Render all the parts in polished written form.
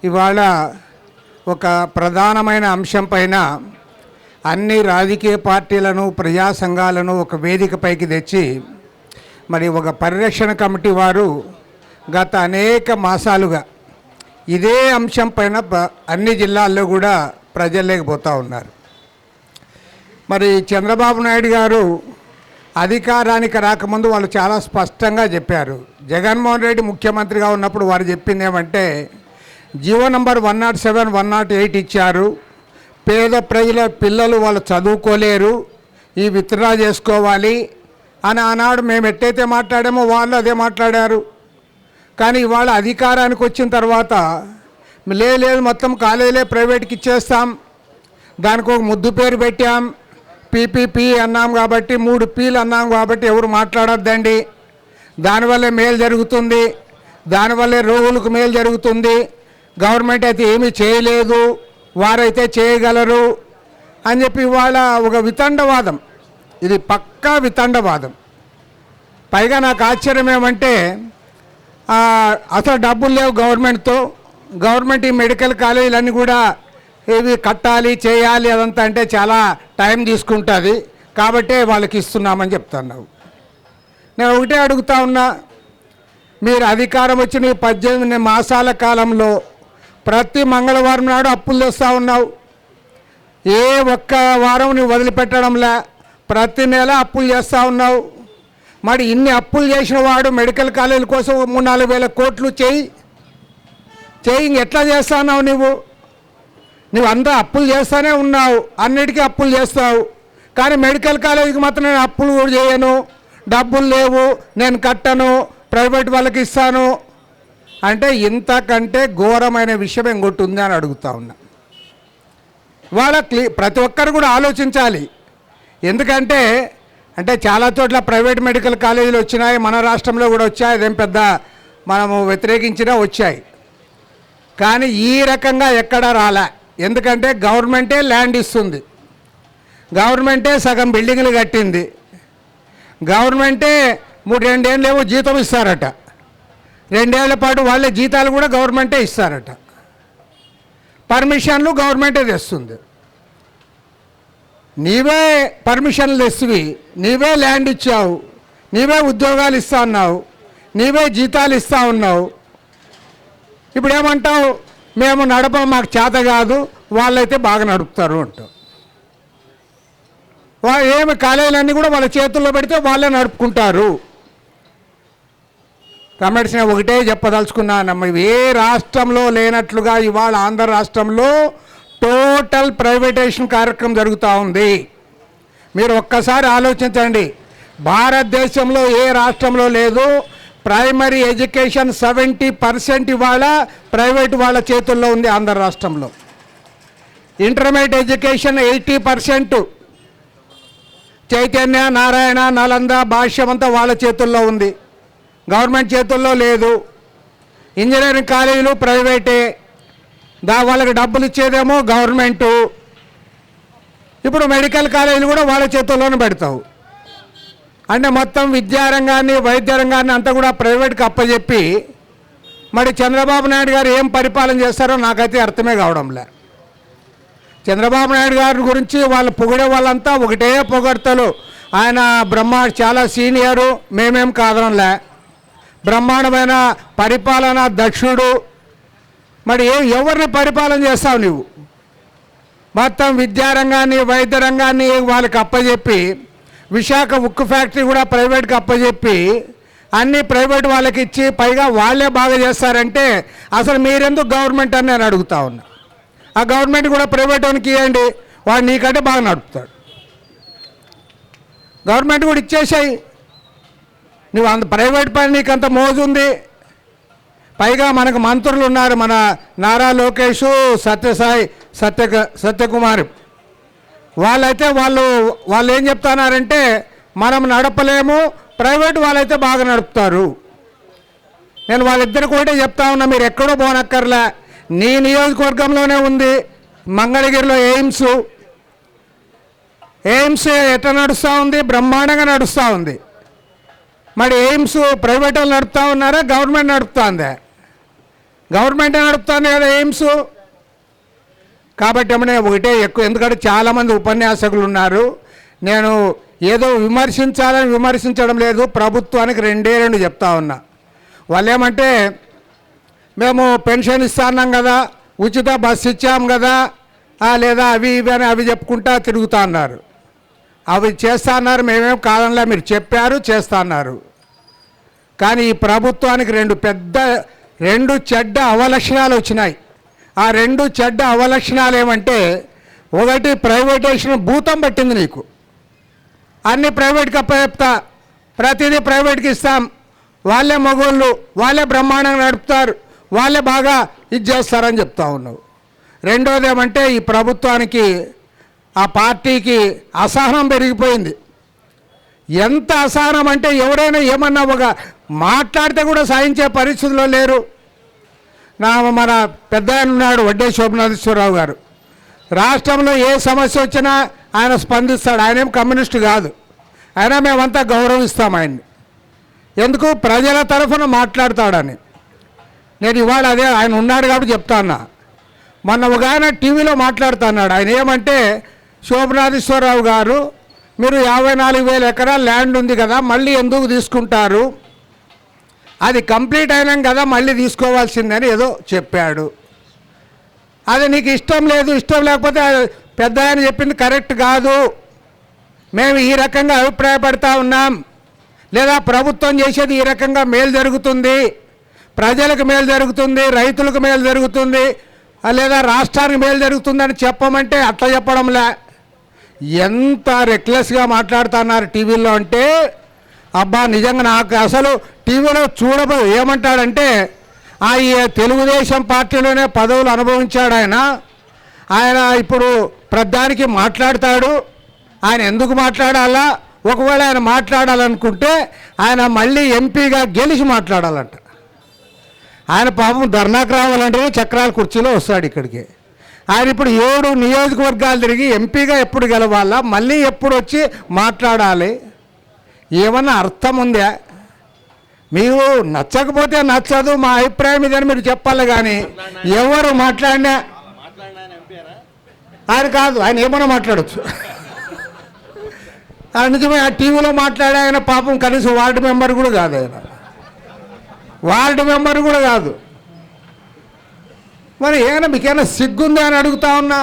ఇవాళ ఒక ప్రధానమైన అంశం పైన అన్ని రాజకీయ పార్టీలను ప్రజా సంఘాలను ఒక వేదికపైకి తెచ్చి మరి ఒక పరిరక్షణ కమిటీ వారు గత అనేక మాసాలుగా ఇదే అంశం పైన అన్ని జిల్లాల్లో కూడా ప్రజల్లేకపోతూ ఉన్నారు. మరి చంద్రబాబు నాయుడు గారు అధికారానికి రాకముందు వాళ్ళు చాలా స్పష్టంగా చెప్పారు. జగన్మోహన్ రెడ్డి ముఖ్యమంత్రిగా ఉన్నప్పుడు వారు చెప్పింది ఏమంటే జీవో నంబర్ 107, 108 ఇచ్చారు. పేద ప్రజల పిల్లలు వాళ్ళు చదువుకోలేరు, ఈ విత్డ్రా చేసుకోవాలి అని ఆనాడు మేము ఎట్టయితే మాట్లాడామో వాళ్ళు అదే మాట్లాడారు. కానీ ఇవాళ అధికారానికి వచ్చిన తర్వాత లేదు మొత్తం కాలేజీలే ప్రైవేట్కి ఇచ్చేస్తాం, దానికి ఒక ముద్దు పేరు పెట్టాం, పీపీపీ అన్నాం కాబట్టి 3 పీలు అన్నాం కాబట్టి ఎవరు మాట్లాడొద్దండి, దానివల్లే మేలు జరుగుతుంది, దానివల్లే రోగులకు మేలు జరుగుతుంది, గవర్నమెంట్ అయితే ఏమీ చేయలేదు, వారైతే చేయగలరు అని చెప్పి ఇవాళ ఒక వితండవాదం, ఇది పక్కా వితండవాదం. పైగా నాకు ఆశ్చర్యం ఏమంటే అసలు డబ్బులు లేవు గవర్నమెంట్ ఈ మెడికల్ కాలేజీలన్నీ కూడా ఇవి కట్టాలి చేయాలి అదంతా అంటే చాలా టైం తీసుకుంటుంది కాబట్టే వాళ్ళకి ఇస్తున్నామని చెప్తున్నావు. నేను ఒకటే అడుగుతా ఉన్నా, మీరు అధికారం వచ్చిన 18 మాసాల కాలంలో ప్రతి మంగళవారం నాడు అప్పులు తెస్తూ ఉన్నావు, ఏ ఒక్క వారం నువ్వు వదిలిపెట్టడంలే, ప్రతి నెల అప్పులు చేస్తూ ఉన్నావు. మరి ఇన్ని అప్పులు చేసిన వాడు మెడికల్ కాలేజీల కోసం 3-4 వేల కోట్లు చేయి ఎట్లా చేస్తున్నావు? నువ్వు అంతా అప్పులు చేస్తూనే ఉన్నావు, అన్నిటికీ అప్పులు చేస్తావు, కానీ మెడికల్ కాలేజీకి మాత్రం నేను అప్పులు కూడా చేయను, డబ్బులు లేవు, నేను కట్టను, ప్రైవేట్ వాళ్ళకి ఇస్తాను అంటే ఇంతకంటే ఘోరమైన విషయం ఇంకోటి ఉంది అని అడుగుతా ఉన్నా. ప్రతి ఒక్కరు కూడా ఆలోచించాలి. ఎందుకంటే చాలా చోట్ల ప్రైవేట్ మెడికల్ కాలేజీలు వచ్చినాయి, మన రాష్ట్రంలో కూడా వచ్చాయి, అదేం పెద్ద మనము వ్యతిరేకించినా వచ్చాయి. కానీ ఈ రకంగా ఎక్కడా రాలే. ఎందుకంటే గవర్నమెంటే ల్యాండ్ ఇస్తుంది, గవర్నమెంటే సగం బిల్డింగ్లు కట్టింది, గవర్నమెంటే 2 ఏళ్ళేమో జీతం ఇస్తారట, 2 ఏళ్ల పాటు వాళ్ళే జీతాలు కూడా గవర్నమెంటే ఇస్తారట, పర్మిషన్లు గవర్నమెంటే తెస్తుంది. నీవే పర్మిషన్లు తెస్తువి, నీవే ల్యాండ్ ఇచ్చావు, నీవే ఉద్యోగాలు ఇస్తా ఉన్నావు, నీవే జీతాలు ఇస్తూ ఉన్నావు. ఇప్పుడు ఏమంటావు? మేము నడపం, మాకు చేత కాదు, వాళ్ళైతే బాగా నడుపుతారు అంటావు. ఏమి కాలేజీలన్నీ కూడా వాళ్ళ చేతుల్లో పెడితే వాళ్ళే నడుపుకుంటారు. కమెంట్స్ ఒకటే చెప్పదలుచుకున్నాను, ఏ రాష్ట్రంలో లేనట్లుగా ఇవాళ ఆంధ్ర రాష్ట్రంలో టోటల్ ప్రైవేటైజేషన్ కార్యక్రమం జరుగుతూ ఉంది. మీరు ఒక్కసారి ఆలోచించండి, భారతదేశంలో ఏ రాష్ట్రంలో లేదు. ప్రైమరీ ఎడ్యుకేషన్ 70% ఇవాళ ప్రైవేట్ వాళ్ళ చేతుల్లో ఉంది ఆంధ్ర రాష్ట్రంలో. ఇంటర్మీడియట్ ఎడ్యుకేషన్ 80% చైతన్య, నారాయణ, నలంద, భాష్యం అంతా వాళ్ళ చేతుల్లో ఉంది, గవర్నమెంట్ చేతుల్లో లేదు. ఇంజనీరింగ్ కాలేజీలు ప్రైవేటే, వాళ్ళకి డబ్బులు ఇచ్చేదేమో గవర్నమెంటు. ఇప్పుడు మెడికల్ కాలేజీలు కూడా వాళ్ళ చేతుల్లోనే పెడతావు. అంటే మొత్తం విద్యారంగాన్ని, వైద్య రంగాన్ని అంతా కూడా ప్రైవేట్కి అప్పచెప్పి మరి చంద్రబాబు నాయుడు గారు ఏం పరిపాలన చేస్తారో నాకైతే అర్థమే కావడంలే. చంద్రబాబు నాయుడు గారి గురించి వాళ్ళు పొగిడే వాళ్ళంతా ఒకటే పొగడ్తలు. ఆయన చాలా సీనియరు, మేమేం కాదనంలే, బ్రహ్మాండమైన పరిపాలన దక్షుడు. మరి ఎవరిని పరిపాలన చేస్తావు నువ్వు? మొత్తం విద్యారంగాన్ని, వైద్య రంగాన్ని వాళ్ళకి అప్పచెప్పి, విశాఖ ఉక్కు ఫ్యాక్టరీ కూడా ప్రైవేట్కి అప్పచెప్పి అన్నీ ప్రైవేట్ వాళ్ళకి ఇచ్చి పైగా వాళ్ళే బాగా చేస్తారంటే అసలు మీరెందుకు గవర్నమెంట్ అని నేను అడుగుతా ఉన్నా. ఆ గవర్నమెంట్ కూడా ప్రైవేట్ వానికి ఇవ్వండి, వాడు నీకంటే బాగా నడుపుతాడు. గవర్నమెంట్ కూడా ఇచ్చేసాయి, నువ్వు అంత ప్రైవేట్ పని నీకు అంత మోజు ఉంది. పైగా మనకు మంత్రులు ఉన్నారు, మన నారా లోకేష్, సత్యకుమార్, వాళ్ళైతే వాళ్ళు ఏం చెప్తున్నారంటే మనం నడపలేము, ప్రైవేట్ వాళ్ళైతే బాగా నడుపుతారు. నేను వాళ్ళిద్దరికి ఒకటే చెప్తా ఉన్నా, మీరు ఎక్కడో పోనక్కర్లే, నీ నియోజకవర్గంలోనే ఉంది మంగళగిరిలో ఎయిమ్స్ ఎట్లా నడుస్తూ ఉంది? బ్రహ్మాండంగా నడుస్తూ ఉంది. మరి ఎయిమ్స్ ప్రైవేట్ వాళ్ళు నడుపుతూ ఉన్నారా, గవర్నమెంట్ నడుపుతూ ఉందా? గవర్నమెంటే నడుపుతాను కదా ఎయిమ్స్. కాబట్టి ఏమన్నా ఒకటే ఎక్కువ, ఎందుకంటే చాలామంది ఉపన్యాసకులు ఉన్నారు. నేను ఏదో విమర్శించాలని విమర్శించడం లేదు, ప్రభుత్వానికి రెండు చెప్తా ఉన్నా. వాళ్ళు ఏమంటే మేము పెన్షన్ ఇస్తున్నాం కదా, ఉచిత బస్సు ఇచ్చాం కదా, లేదా అవి ఇవి అని అవి చెప్పుకుంటా తిరుగుతా అన్నారు. అవి చేస్తా అన్నారు, మేమేం కాదనలా, మీరు చెప్పారు చేస్తా అన్నారు. కానీ ఈ ప్రభుత్వానికి రెండు చెడ్డ అవలక్షణాలు వచ్చినాయి. ఆ రెండు చెడ్డ అవలక్షణాలు ఏమంటే, ఒకటి ప్రైవేటైజేషన్ భూతం పట్టింది నీకు. అన్ని ప్రైవేట్కి అప్పచెప్తా, ప్రతిదీ ప్రైవేట్కి ఇస్తాం, వాళ్ళే మగోళ్ళు, వాళ్ళే బ్రహ్మాండంగా నడుపుతారు, వాళ్ళే బాగా ఇది చేస్తారని చెప్తా ఉన్నావు. రెండోది ఏమంటే, ఈ ప్రభుత్వానికి ఆ పార్టీకి అసహనం పెరిగిపోయింది. ఎంత అసహనం అంటే ఎవరైనా ఏమన్నా ఒక మాట్లాడితే కూడా సాధించే పరిస్థితుల్లో లేరు. మన పెద్ద ఆయన ఉన్నాడు వడ్డే శోభనాథేశ్వరరావు గారు, రాష్ట్రంలో ఏ సమస్య వచ్చినా ఆయన స్పందిస్తాడు. ఆయనేం కమ్యూనిస్టు కాదు, అయినా మేమంతా గౌరవిస్తాం ఆయన్ని. ఎందుకు? ప్రజల తరఫున మాట్లాడతాడని. నేను ఇవాళ అదే ఆయన ఉన్నాడు కాబట్టి చెప్తాన్నా. మొన్న ఒక ఆయన టీవీలో మాట్లాడుతున్నాడు. ఆయన ఏమంటే, శోభనాథేశ్వరరావు గారు మీరు 54,000 ఎకరాల ల్యాండ్ ఉంది కదా, మళ్ళీ ఎందుకు తీసుకుంటారు, అది కంప్లీట్ అయినాం కదా మళ్ళీ తీసుకోవాల్సిందని ఏదో చెప్పాడు. అది నీకు ఇష్టం లేదు, ఇష్టం లేకపోతే పెద్ద ఆయన చెప్పింది కరెక్ట్ కాదు, మేము ఈ రకంగా అభిప్రాయపడతా ఉన్నాం, లేదా ప్రభుత్వం చేసేది ఈ రకంగా మేలు జరుగుతుంది, ప్రజలకు మేలు జరుగుతుంది, రైతులకు మేలు జరుగుతుంది, లేదా రాష్ట్రానికి మేలు జరుగుతుందని చెప్పమంటే అట్లా చెప్పడంలే. ఎంత రెక్లెస్గా మాట్లాడుతున్నారు టీవీలో అంటే, అబ్బా నిజంగా నాకు అసలు టీవీలో ఏమంటాడంటే, ఈ తెలుగుదేశం పార్టీలోనే పదవులు అనుభవించాడు ఆయన ఇప్పుడు ప్రధానికి మాట్లాడతాడు, ఆయన ఎందుకు మాట్లాడాలా, ఒకవేళ ఆయన మాట్లాడాలనుకుంటే ఆయన మళ్ళీ ఎంపీగా గెలిచి మాట్లాడాలంట. ఆయన పాపం ధర్నాకు రావాలంటే చక్రాల కుర్చీలో వస్తాడు ఇక్కడికి. ఆయన ఇప్పుడు 7 నియోజకవర్గాలు తిరిగి ఎంపీగా ఎప్పుడు గెలవాలా, మళ్ళీ ఎప్పుడు వచ్చి మాట్లాడాలి, ఏమన్నా అర్థం ఉందా? మీరు నచ్చకపోతే నచ్చదు, మా అభిప్రాయం ఇదని మీరు చెప్పాలి. కానీ ఎవరు మాట్లాడినా ఆయన కాదు, ఆయన ఏమన్నా మాట్లాడచ్చు. ఆయన నిజమే, ఆ టీవీలో మాట్లాడే ఆయన పాపం కనీసం వార్డు మెంబర్ కూడా కాదు, ఆయన వార్డు మెంబర్ కూడా కాదు. మరి ఏమైనా మీకేమైనా సిగ్గుందా అని అడుగుతా ఉన్నా.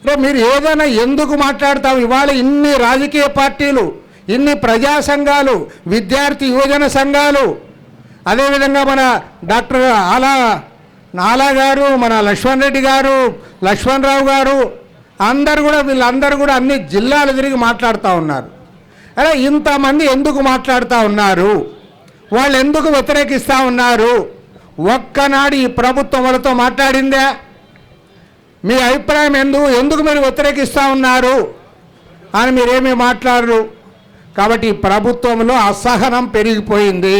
రే మీరు ఏదైనా ఎందుకు మాట్లాడతాం? ఇవాళ ఇన్ని రాజకీయ పార్టీలు, ఇన్ని ప్రజా సంఘాలు, విద్యార్థి యువజన సంఘాలు, అదేవిధంగా మన డాక్టర్ నాలా గారు, మన లక్ష్మణ్ రెడ్డి గారు, లక్ష్మణరావు గారు, వీళ్ళందరూ కూడా అన్ని జిల్లాలు తిరిగి మాట్లాడుతూ ఉన్నారు. అరే ఇంతమంది ఎందుకు మాట్లాడుతూ ఉన్నారు? వాళ్ళు ఎందుకు వ్యతిరేకిస్తూ ఉన్నారు? ఒక్కనాడు ఈ ప్రభుత్వం వాళ్ళతో మాట్లాడిందే? మీ అభిప్రాయం ఎందుకు మీరు వ్యతిరేకిస్తూ ఉన్నారు అని మీరేమీ మాట్లాడరు. కాబట్టి ఈ ప్రభుత్వంలో అసహనం పెరిగిపోయింది.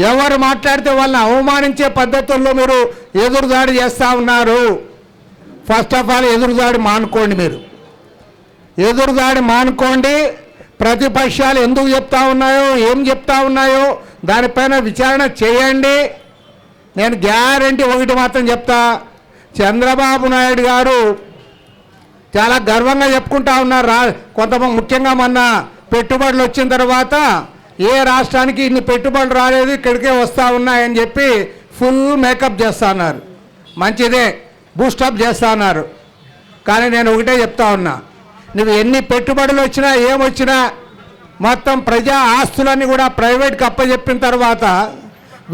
ఎవరు మాట్లాడితే వాళ్ళని అవమానించే పద్ధతుల్లో మీరు ఎదురుదాడి చేస్తూ ఉన్నారు. ఫస్ట్ ఆఫ్ ఆల్ ఎదురుదాడి మానుకోండి, మీరు ఎదురుదాడి మానుకోండి. ప్రతిపక్షాలు ఎందుకు చెప్తా ఉన్నాయో, ఏం చెప్తా ఉన్నాయో దానిపైన విచారణ చేయండి. నేను గ్యారంటీ ఒకటి మాత్రం చెప్తా, చంద్రబాబు నాయుడు గారు చాలా గర్వంగా చెప్పుకుంటా ఉన్నారు. ముఖ్యంగా మొన్న పెట్టుబడులు వచ్చిన తర్వాత ఏ రాష్ట్రానికి ఇన్ని పెట్టుబడులు రాలేదు, ఇక్కడికే వస్తూ ఉన్నాయని చెప్పి ఫుల్ మేకప్ చేస్తా ఉన్నారు. మంచిదే, బూస్టప్ చేస్తా ఉన్నారు. కానీ నేను ఒకటే చెప్తా ఉన్నా, నువ్వు ఎన్ని పెట్టుబడులు వచ్చినా ఏమొచ్చినా మొత్తం ప్రజా ఆస్తులన్నీ కూడా ప్రైవేట్కి అప్పచెప్పిన తర్వాత,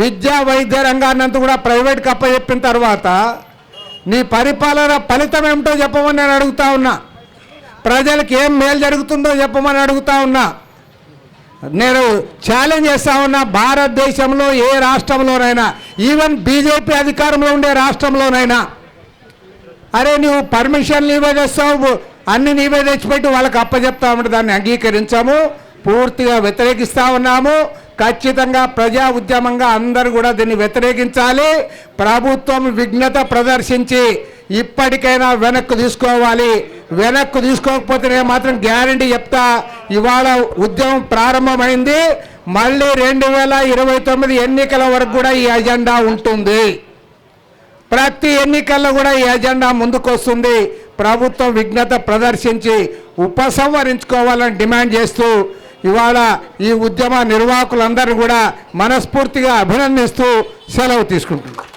విద్యా వైద్య రంగాన్నంతా కూడా ప్రైవేట్కి అప్పచెప్పిన తర్వాత నీ పరిపాలన ఫలితం ఏమిటో చెప్పమని నేను అడుగుతా ఉన్నా. ప్రజలకు ఏం మేలు జరుగుతుందో చెప్పమని అడుగుతా ఉన్నా. నేను ఛాలెంజ్ చేస్తా ఉన్నా, భారతదేశంలో ఏ రాష్ట్రంలోనైనా, ఈవెన్ బీజేపీ అధికారంలో ఉండే రాష్ట్రంలోనైనా, అరే నువ్వు పర్మిషన్ నీవే తెస్తావు, అన్ని నీవే తెచ్చిపెట్టి వాళ్ళకి అప్పచెప్తా ఉంటే దాన్ని అంగీకరించాము, పూర్తిగా వ్యతిరేకిస్తూ ఉన్నాము. ఖచ్చితంగా ప్రజా ఉద్యమంగా అందరూ కూడా దీన్ని వ్యతిరేకించాలి. ప్రభుత్వం విఘ్నత ప్రదర్శించి ఇప్పటికైనా వెనక్కు తీసుకోవాలి. వెనక్కు తీసుకోకపోతే నేను మాత్రం గ్యారంటీ చెప్తా, ఇవాళ ఉద్యమం ప్రారంభమైంది, మళ్ళీ 2029 ఎన్నికల వరకు కూడా ఈ అజెండా ఉంటుంది. ప్రతి ఎన్నికల్లో కూడా ఈ అజెండా ముందుకు వస్తుంది. ప్రభుత్వం విఘ్నత ప్రదర్శించి ఉపసంహరించుకోవాలని డిమాండ్ చేస్తూ ఇవాళ ఈ ఉద్యమ నిర్వాహకులందరూ కూడా మనస్ఫూర్తిగా అభినందిస్తూ సెలవు తీసుకుంటున్నారు.